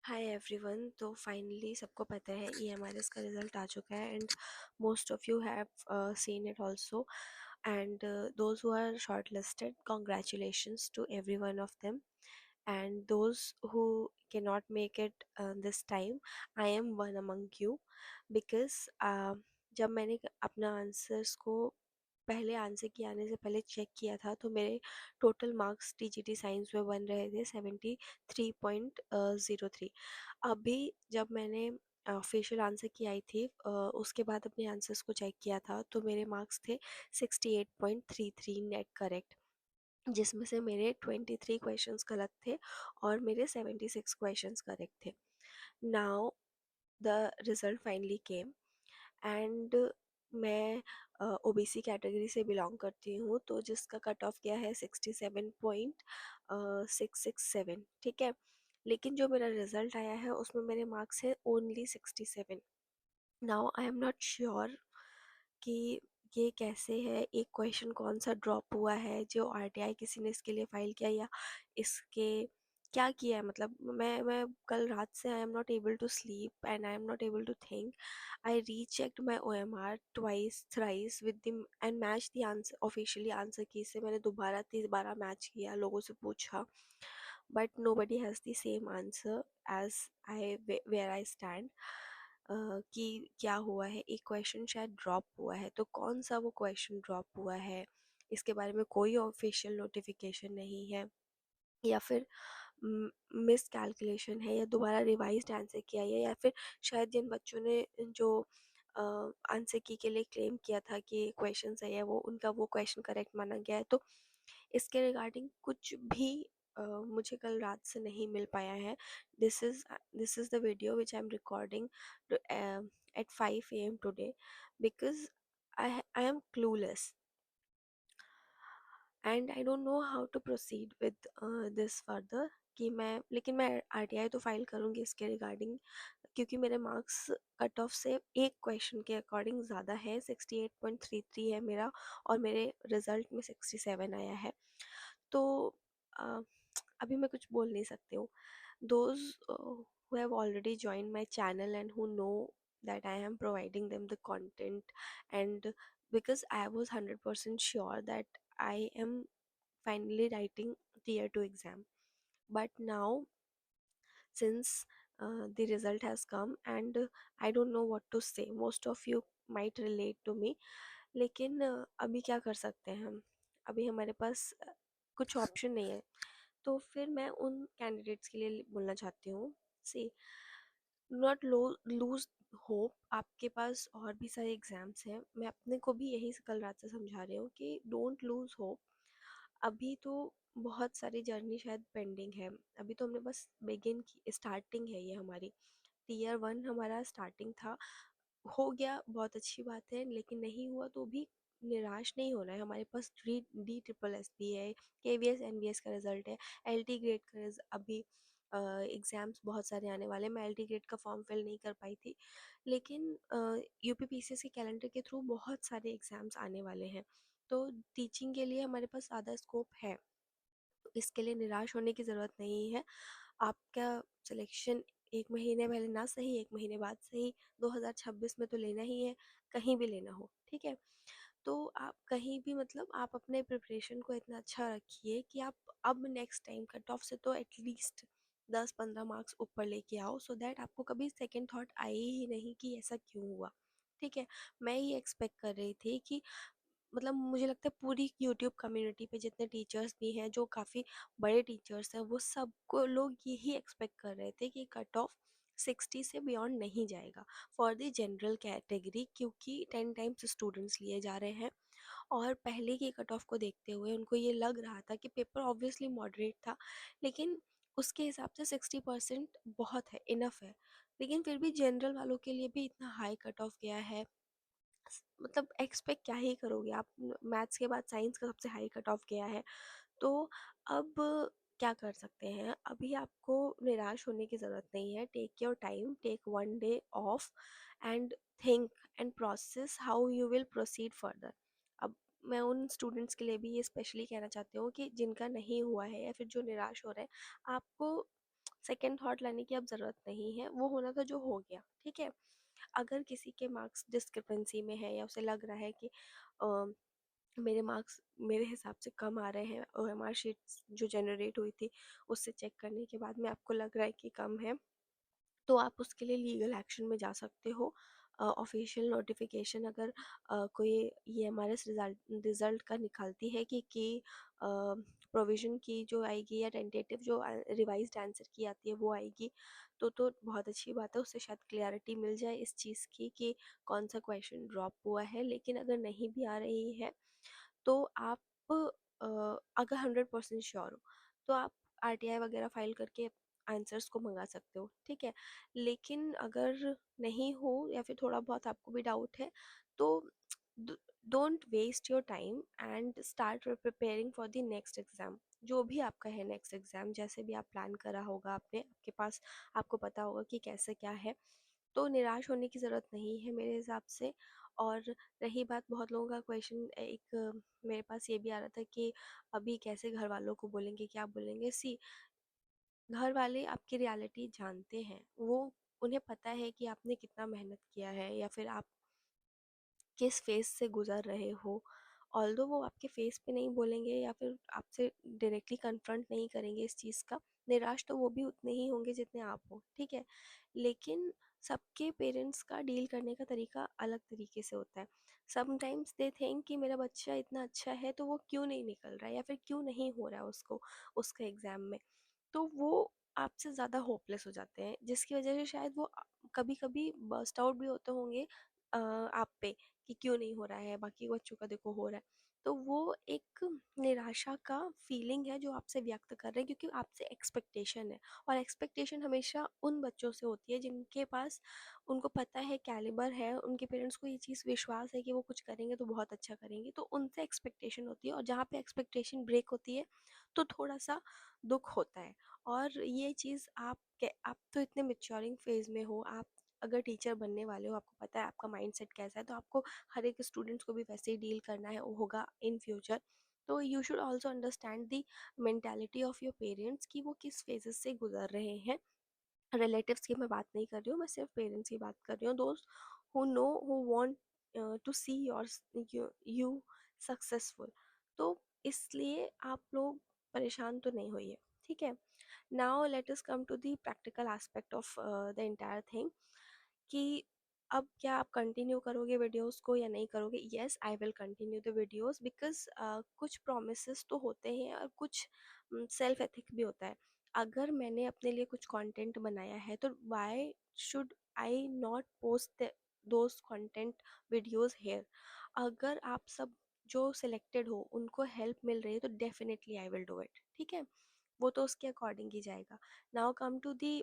Hi everyone. तो finally सबको पता है ईएमआरएस का रिजल्ट आ चुका है and most of you have seen it also and those who are shortlisted congratulations to every one of them and those who can not make it this time I am one among you because जब मैंने अपना answers को पहले answer के आने से पहले check किया था तो मेरे टोटल मार्क्स टीजीटी साइंस में बन रहे थे 73.03। अभी जब मैंने फेशियल आंसर की आई थी उसके बाद अपने आंसर्स को चेक किया था तो मेरे मार्क्स थे 68.33 नेट करेक्ट, जिसमें से मेरे 23 क्वेश्चंस गलत थे और मेरे 76 क्वेश्चंस करेक्ट थे। Now the result finally came and मैं ओबीसी कैटेगरी से बिलोंग करती हूँ, तो जिसका कट ऑफ गया है 67.667, ठीक है। लेकिन जो मेरा रिजल्ट आया है उसमें मेरे मार्क्स है only 67। Now I am not sure कि ये कैसे है, एक क्वेश्चन कौन सा ड्रॉप हुआ है, जो आरटीआई किसी ने इसके लिए फाइल किया या इसके क्या किया है। मतलब मैं कल रात से I am not able to sleep and I am not able to think. I rechecked my OMR twice thrice with the and match the answer officially answer key से मैंने दोबारा 30 बार मैच किया, लोगों से पूछा, but nobody has the same answer as I where I stand. कि क्या हुआ है, एक क्वेश्चन शायद ड्रॉप हुआ है, तो कौन सा वो क्वेश्चन ड्रॉप हुआ है इसके बारे में कोई ऑफिशियल नोटिफिकेशन नहीं है, या फिर मिस कैलकुलेशन है, या दोबारा रिवाइज्ड आंसर किया है, या फिर शायद जिन बच्चों ने जो आंसर की के लिए क्लेम किया था कि क्वेश्चन सही है वो उनका वो क्वेश्चन करेक्ट माना गया है। तो इसके रिगार्डिंग कुछ भी मुझे कल रात से नहीं मिल पाया है। This is the video which I am recording at 5 a.m. today because I am clueless and I don't know how to proceed with this further. कि मैं आरटीआई तो फाइल करूँगी इसके रिगार्डिंग, क्योंकि मेरे मार्क्स कट ऑफ से एक question के अकॉर्डिंग ज़्यादा है, 68.33 है मेरा और मेरे रिजल्ट में 67 आया है। तो uh, अभी मैं कुछ बोल नहीं सकती हूँ। Those who have already joined my channel and who know that I am providing them the content, and because I was 100% sure that I am finally writing tier 2 exam, but now since the result has come and I don't know what to say, most of you might relate to me, लेकिन अभी क्या कर सकते हैं हम, अभी हमारे पास कुछ ऑप्शन नहीं है। तो फिर मैं उन कैंडिडेट्स के लिए बोलना चाहती हूँ, सी, नॉट लूज होप। आपके पास और भी सारे एग्जाम्स हैं, मैं अपने को भी यही कल रात से समझा रही हूँ कि डोंट लूज होप। अभी तो बहुत सारी जर्नी शायद पेंडिंग है, अभी तो हमने बस बिगिन की स्टार्टिंग है, ये हमारी टीयर 1 हमारा स्टार्टिंग था। हो गया बहुत अच्छी बात है, लेकिन नहीं हुआ तो भी निराश नहीं होना है। हमारे पास डी ट्रिपल एस बी है, KVS NVS का रिजल्ट है, LT ग्रेड का अभी एग्ज़ाम्स बहुत सारे आने वाले हैं। मैं LT ग्रेड का फॉर्म फिल नहीं कर पाई थी, लेकिन UPPCS के कैलेंडर के थ्रू बहुत सारे एग्ज़ाम्स आने वाले हैं, तो टीचिंग के लिए हमारे पास ज़्यादा स्कोप है। तो इसके लिए निराश होने की ज़रूरत नहीं है। आपका सिलेक्शन एक महीने पहले ना सही, एक महीने बाद सही, 2026 में तो लेना ही है, कहीं भी लेना हो, ठीक है। तो आप कहीं भी, मतलब आप अपने प्रिपरेशन को इतना अच्छा रखिए कि आप अब नेक्स्ट टाइम कट ऑफ से तो एटलीस्ट 10-15 मार्क्स ऊपर लेके आओ, सो दैट आपको कभी सेकेंड थॉट आए ही नहीं कि ऐसा क्यों हुआ, ठीक है। मैं ये एक्सपेक्ट कर रही थी कि, मतलब मुझे लगता है पूरी यूट्यूब कम्युनिटी पे जितने टीचर्स भी हैं जो काफ़ी बड़े टीचर्स हैं, वो सबको लोग यही एक्सपेक्ट कर रहे थे कि कट ऑफ 60 से बियॉन्ड नहीं जाएगा फॉर द जनरल कैटेगरी, क्योंकि 10 टाइम्स स्टूडेंट्स लिए जा रहे हैं। और पहले की कट ऑफ को देखते हुए उनको ये लग रहा था कि पेपर ऑब्वियसली मॉडरेट था, लेकिन उसके हिसाब से 60% बहुत है, इनफ है। लेकिन फिर भी जनरल वालों के लिए भी इतना हाई कट ऑफ गया है, मतलब एक्सपेक्ट क्या ही करोगे आप। मैथ्स के बाद साइंस का सबसे हाई कट ऑफ गया है। तो अब क्या कर सकते हैं, अभी आपको निराश होने की ज़रूरत नहीं है। Take your time, take 1 day off and think and process how you will proceed further. अब मैं उन स्टूडेंट्स के लिए भी ये स्पेशली कहना चाहती हूँ कि जिनका नहीं हुआ है या फिर जो निराश हो रहे हैं, आपको सेकंड थॉट लाने की अब ज़रूरत नहीं है, वो होना था जो हो गया, ठीक है। अगर किसी के मार्क्स डिस्क्रिपेंसी में है या उसे लग रहा है कि अ, मेरे मार्क्स मेरे हिसाब से कम आ रहे हैं, ओएमआर शीट जो जनरेट हुई थी उससे चेक करने के बाद में आपको लग रहा है कि कम है, तो आप उसके लिए लीगल एक्शन में जा सकते हो। ऑफिशियल नोटिफिकेशन अगर कोई ईएमआरएस रिजल्ट रिजल्ट का निकालती है कि प्रोविज़न की जो आएगी या टेंटेटिव जो रिवाइज्ड आंसर की आती है वो आएगी, तो बहुत अच्छी बात है, उससे शायद क्लैरिटी मिल जाए इस चीज़ की कि कौन सा क्वेश्चन ड्रॉप हुआ है। लेकिन अगर नहीं भी आ रही है तो आप अगर 100% श्योर हो तो आप आरटीआई वगैरह फाइल करके आंसर्स को मंगा सकते हो, ठीक है। लेकिन अगर नहीं हो या फिर थोड़ा बहुत आपको भी डाउट है तो don't waste your time and start preparing for the next exam. जो भी आपका है नेक्स्ट एग्ज़ाम, जैसे भी आप प्लान करा होगा आपने, आपके पास आपको पता होगा कि कैसे क्या है, तो निराश होने की ज़रूरत नहीं है मेरे हिसाब से। और रही बात बहुत लोगों का क्वेश्चन, एक मेरे पास ये भी आ रहा था कि अभी कैसे घर वालों को बोलेंगे, क्या बोलेंगे। सी, घर वाले आपकी रियलिटी जानते हैं, वो उन्हें पता है कि आपने कितना मेहनत किया है या फिर आप किस फेस से गुजर रहे हो। ऑल्दो वो आपके फेस पे नहीं बोलेंगे या फिर आपसे डायरेक्टली कन्फ्रंट नहीं करेंगे इस चीज़ का, निराश तो वो भी उतने ही होंगे जितने आप हो, ठीक है। लेकिन सबके पेरेंट्स का डील करने का तरीका अलग तरीके से होता है। समटाइम्स दे थिंक कि मेरा बच्चा इतना अच्छा है तो वो क्यों नहीं निकल रहा है या फिर क्यों नहीं हो रहा है उसको उसका एग्ज़ाम में, तो वो आपसे ज़्यादा होपलेस हो जाते हैं, जिसकी वजह से शायद वो कभी कभी बर्स्ट आउट भी होते होंगे आप पे कि क्यों नहीं हो रहा है, बाकी बच्चों का देखो हो रहा है। तो वो एक निराशा का फीलिंग है जो आपसे व्यक्त कर रहे हैं, क्योंकि आपसे एक्सपेक्टेशन है। और एक्सपेक्टेशन हमेशा उन बच्चों से होती है जिनके पास, उनको पता है कैलिबर है, उनके पेरेंट्स को ये चीज़ विश्वास है कि वो कुछ करेंगे तो बहुत अच्छा करेंगे, तो उनसे एक्सपेक्टेशन होती है। और जहाँ पे एक्सपेक्टेशन ब्रेक होती है तो थोड़ा सा दुख होता है। और ये चीज़ आप तो इतने मैच्योरिंग फेज में हो, आप अगर टीचर बनने वाले हो, आपको पता है आपका माइंडसेट कैसा है, तो आपको हर एक स्टूडेंट्स को भी वैसे ही डील करना है होगा इन फ्यूचर। तो you should also understand the mentality of your parents कि वो किस फेजेस से गुजर रहे हैं। रिलेटिव्स की मैं बात नहीं कर रही हूँ, मैं सिर्फ पेरेंट्स की बात कर रही हूँ। दोस्त who know, who want to see you successful. तो इसलिए आप लोग परेशान तो नहीं होइए, ठीक है। Now let us come to the practical aspect of the entire thing, कि अब क्या आप कंटिन्यू करोगे वीडियोस को या नहीं करोगे। Yes, I will continue the videos because कुछ प्रोमिस तो होते हैं और कुछ सेल्फ एथिक भी होता है। अगर मैंने अपने लिए कुछ कंटेंट बनाया है तो why should I not post those content videos here. अगर आप सब जो सिलेक्टेड हो उनको हेल्प मिल रही है तो definitely I will do it, ठीक है। वो तो उसके अकॉर्डिंग ही जाएगा। Now come to the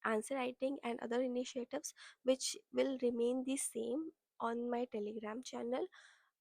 answer writing and other initiatives which will remain the same on my telegram channel।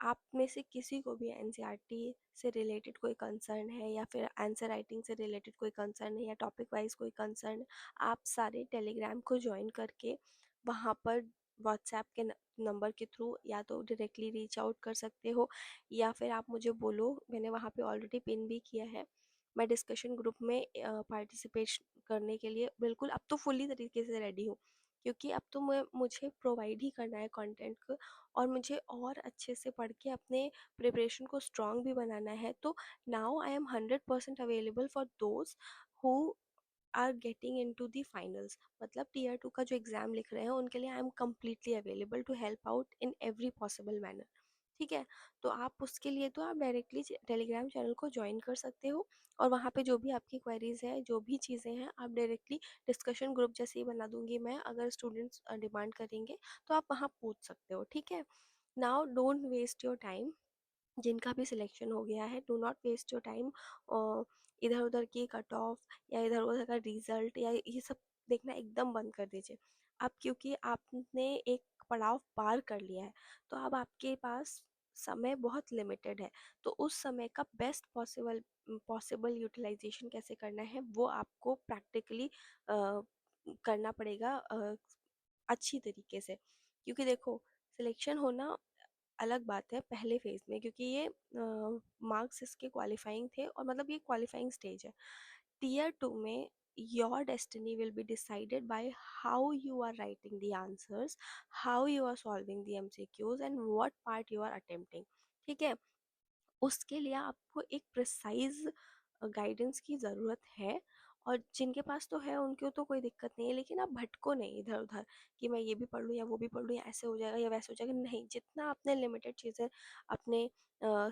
आप में से किसी को भी एनसीईआरटी से रिलेटेड कोई कंसर्न है या फिर आंसर राइटिंग से रिलेटेड कोई कंसर्न है या टॉपिक वाइज कोई कंसर्न है, आप सारे टेलीग्राम को ज्वाइन करके वहाँ पर व्हाट्सएप के नंबर के थ्रू या तो डायरेक्टली रीच आउट कर सकते हो, या फिर आप मुझे बोलो, मैंने वहाँ पे ऑलरेडी पिन भी किया है। मैं डिस्कशन ग्रुप में पार्टिसिपेट करने के लिए बिल्कुल अब तो फुल्ली तरीके से रेडी हूँ, क्योंकि अब तो मुझे प्रोवाइड ही करना है कंटेंट को, और मुझे और अच्छे से पढ़ के अपने प्रिपरेशन को स्ट्रॉन्ग भी बनाना है। तो now I am 100% available for those who are getting into the finals. मतलब टीयर 2 का जो एग्ज़ाम लिख रहे हैं उनके लिए I am completely available to help out in every possible manner, ठीक है। तो आप उसके लिए तो आप डायरेक्टली टेलीग्राम चैनल को ज्वाइन कर सकते हो, और वहाँ पे जो भी आपकी क्वेरीज है, जो भी चीज़ें हैं, आप डायरेक्टली डिस्कशन ग्रुप जैसे ही बना दूंगी मैं, अगर स्टूडेंट्स डिमांड करेंगे तो आप वहाँ पूछ सकते हो, ठीक है। Now don't waste your time, जिनका भी सिलेक्शन हो गया है, do not waste your time इधर उधर की कट ऑफ या इधर उधर का रिजल्ट या ये सब देखना एकदम बंद कर दीजिए। अब क्योंकि आपने एक पड़ाव पार कर लिया है तो अब आपके पास समय बहुत लिमिटेड है, तो उस समय का बेस्ट पॉसिबल यूटिलाइजेशन कैसे करना है वो आपको प्रैक्टिकली करना पड़ेगा अच्छी तरीके से। क्योंकि देखो, सिलेक्शन होना अलग बात है पहले फेज में, क्योंकि ये मार्क्स इसके क्वालिफाइंग थे और मतलब ये क्वालिफाइंग स्टेज है। tier 2 में your destiny will be decided by how you are writing the answers, how you are solving the MCQs and what part you are attempting. ठीक है, उसके लिए आपको एक प्रिसाइज गाइडेंस की ज़रूरत है। और जिनके पास तो है उनको तो कोई दिक्कत नहीं है, लेकिन आप भटको नहीं इधर उधर कि मैं ये भी पढ़ लूँ या वो भी पढ़ लूँ या ऐसे हो जाएगा या वैसे हो जाएगा, नहीं। जितना आपने लिमिटेड चीज़ें अपने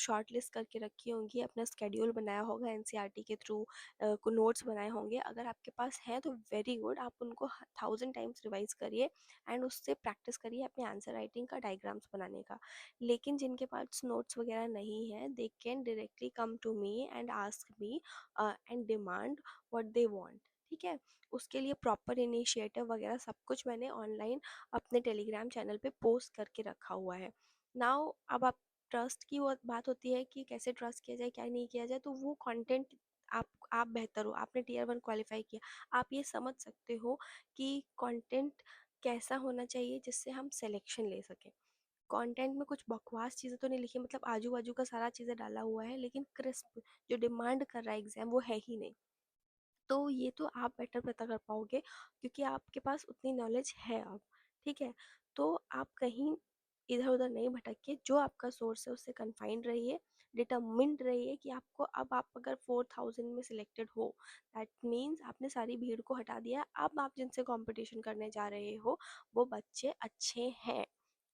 शॉर्ट लिस्ट करके रखी होंगी, अपना स्केड्यूल बनाया होगा एनसीईआरटी के थ्रू, को नोट्स बनाए होंगे, अगर आपके पास है तो वेरी गुड, आप उनको 1000 टाइम्स रिवाइज करिए एंड उससे प्रैक्टिस करिए अपने आंसर राइटिंग का, डायग्राम्स बनाने का। लेकिन जिनके पास नोट्स वगैरह नहीं है, they can directly come to me and ask me and demand what they want. ठीक है, उसके लिए प्रॉपर इनिशिएटिव वगैरह सब कुछ मैंने ऑनलाइन अपने टेलीग्राम चैनल पे पोस्ट करके रखा हुआ है। नाउ अब आप ट्रस्ट की वो बात होती है कि कैसे ट्रस्ट किया जाए क्या नहीं किया जाए, तो वो कंटेंट आप बेहतर हो, आपने टीयर 1 क्वालिफाई किया, आप ये समझ सकते हो कि कंटेंट कैसा होना चाहिए जिससे हम सिलेक्शन ले सकें। कंटेंट में कुछ बकवास चीज़ें तो नहीं लिखी, मतलब आजू बाजू का सारा चीज़ें डाला हुआ है, लेकिन क्रिस्प जो डिमांड कर रहा है एग्जाम वो है ही नहीं। तो ये तो आप बेटर पता कर पाओगे क्योंकि आपके पास उतनी नॉलेज है अब। ठीक है, तो आप कहीं इधर उधर नहीं भटकिए, जो आपका सोर्स है उससे कन्फाइंड रहिए, डिटर्मिन्ड रहिए कि आपको, अब आप अगर 4000 में सिलेक्टेड हो, दैट मीन्स आपने सारी भीड़ को हटा दिया, अब आप जिनसे कंपटीशन करने जा रहे हो वो बच्चे अच्छे हैं।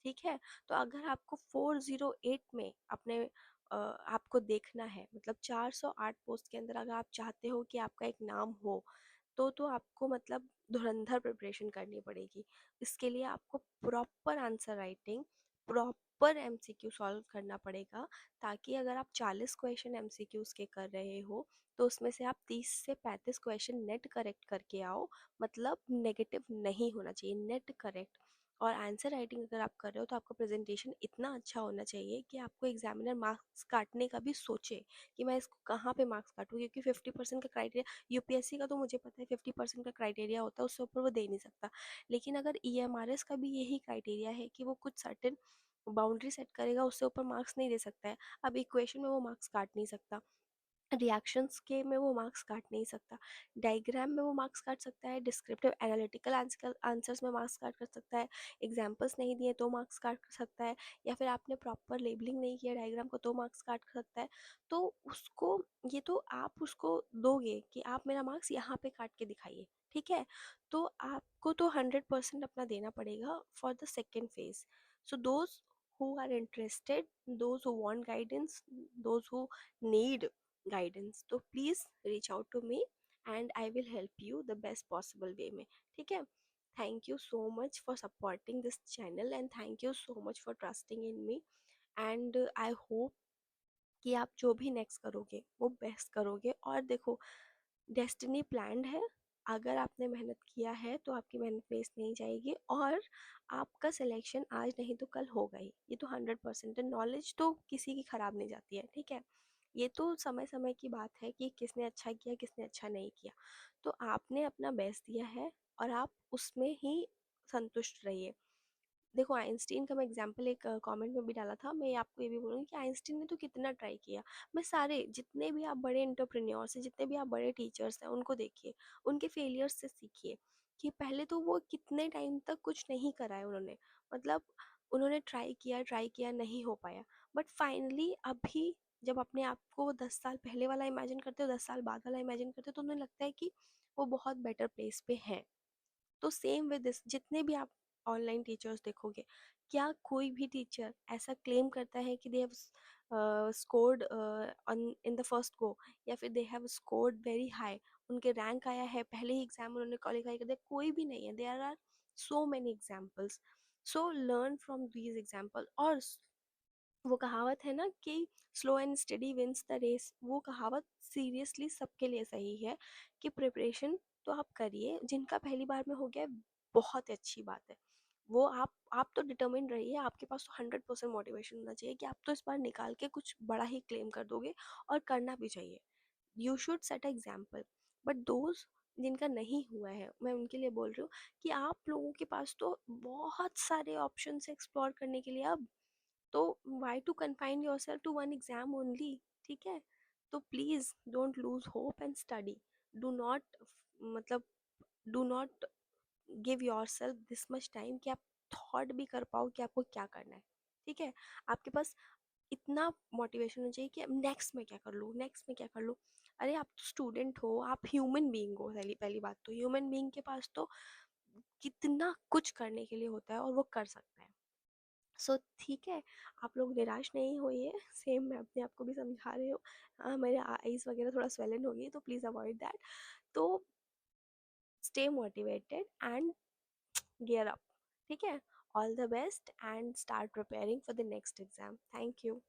ठीक है, तो अगर आपको 408 में अपने आपको देखना है, मतलब 408 पोस्ट के अंदर अगर आप चाहते हो कि आपका एक नाम हो, तो आपको मतलब धुरंधर प्रिपरेशन करनी पड़ेगी। इसके लिए आपको proper answer writing, proper MCQ solve करना पड़ेगा, ताकि अगर आप 40 क्वेश्चन एमसीक्यूज के कर रहे हो तो उसमें से आप 30 से 35 क्वेश्चन नेट करेक्ट करके आओ, मतलब नेगेटिव नहीं होना चाहिए, नेट करेक्ट। और आंसर राइटिंग अगर आप कर रहे हो तो आपका प्रेजेंटेशन इतना अच्छा होना चाहिए कि आपको एग्जामिनर मार्क्स काटने का भी सोचे कि मैं इसको कहाँ पे मार्क्स काटूँ, क्योंकि 50% का क्राइटेरिया, यूपीएससी का तो मुझे पता है 50% का क्राइटेरिया होता है, उससे ऊपर वो दे नहीं सकता। लेकिन अगर ईएमआरएस का भी यही क्राइटेरिया है कि वो कुछ सर्टेन बाउंड्री सेट करेगा, उससे ऊपर मार्क्स नहीं दे सकता है। अब इक्वेशन में वो मार्क्स काट नहीं सकता, रिएक्शंस के में वो मार्क्स काट नहीं सकता, डायग्राम में वो मार्क्स काट सकता है, डिस्क्रिप्टिव एनालिटिकल आंसर्स में मार्क्स काट कर सकता है, एग्जाम्पल्स नहीं दिए तो मार्क्स काट कर सकता है, या फिर आपने प्रॉपर लेबलिंग नहीं किया डायग्राम को तो मार्क्स काट कर सकता है। तो उसको, ये तो आप उसको दोगे कि आप मेरा मार्क्स यहाँ पे काट के दिखाइए। ठीक है, तो आपको तो 100% अपना देना पड़ेगा for the second phase. So those who are interested, those who want guidance, those who need guidance, तो please reach out to me and I will help you the best possible way में। ठीक है, thank you so much for supporting this channel and thank you so much for trusting in me, and I hope कि आप जो भी next करोगे वो best करोगे। और देखो, डेस्टिनी प्लान्ड है, अगर आपने मेहनत किया है तो आपकी मेहनत वेस्ट नहीं जाएगी, और आपका सिलेक्शन आज नहीं तो कल होगा ही, ये तो 100% है। नॉलेज तो किसी की ख़राब नहीं जाती है। ठीक है, ये तो समय समय की बात है कि किसने अच्छा किया किसने अच्छा नहीं किया, तो आपने अपना बेस्ट दिया है और आप उसमें ही संतुष्ट रहिए। देखो, आइंस्टीन का मैं एग्जांपल एक कमेंट में भी डाला था, मैं आपको ये भी बोलूँगी कि आइंस्टीन ने तो कितना ट्राई किया। मैं सारे जितने भी आप बड़े एंटरप्रेन्योर्स हैं, जितने भी आप बड़े टीचर्स हैं, उनको देखिए, उनके फेलियर्स से सीखिए कि पहले तो वो कितने टाइम तक कुछ नहीं करा है उन्होंने, मतलब उन्होंने ट्राई किया नहीं हो पाया, बट फाइनली अभी जब अपने आप को 10 साल पहले वाला इमेजिन करते हो, 10 साल बाद वाला इमेजिन करते हो, तो उन्हें लगता है कि वो बहुत बेटर प्लेस पे हैं। तो सेम विद दिस, जितने भी आप ऑनलाइन टीचर्स देखोगे, क्या कोई भी टीचर ऐसा क्लेम करता है कि they have scored on in the first go, या फिर they have scored very high, उनके रैंक आया है पहले ही एग्जाम उन्होंने क्वालिफाई कर दिया? कोई भी नहीं है। There are so many examples, so learn from these example. और वो कहावत है ना कि slow and steady wins the race, वो कहावत सीरियसली सबके लिए सही है कि प्रिपरेशन तो आप करिए, जिनका पहली बार में हो गया है, बहुत अच्छी बात है। वो आप तो डिटर्मिन रहिए, आपके पास तो 100% मोटिवेशन होना चाहिए कि आप तो इस बार निकाल के कुछ बड़ा ही क्लेम कर दोगे, और करना भी चाहिए। You should set a example. But those जिनका नहीं हुआ है, मैं उनके लिए बोल रही हूँ कि आप लोगों के पास तो बहुत सारे ऑप्शन एक्सप्लोर करने के लिए अब, तो why to confine yourself to one exam only? ठीक है, तो please don't lose hope and study, do not, मतलब do not give yourself this much time कि आप थॉट भी कर पाओ कि आपको क्या करना है। ठीक है, आपके पास इतना मोटिवेशन होना चाहिए कि अब नेक्स्ट में क्या कर लूँ, नेक्स्ट में क्या कर लूँ। अरे आप तो स्टूडेंट हो, आप ह्यूमन बीइंग हो। पहली पहली बात तो ह्यूमन बीइंग के पास तो कितना कुछ करने के लिए होता है और वो कर सकता है। सो ठीक है, आप लोग निराश नहीं होइए। सेम मैं अपने आप को भी समझा रही हूँ। हाँ, मेरे आईज वगैरह थोड़ा स्वेलन हो गई, तो प्लीज़ अवॉइड दैट। तो stay motivated and gear up. ठीक है, all the best and start preparing for the next exam. Thank you.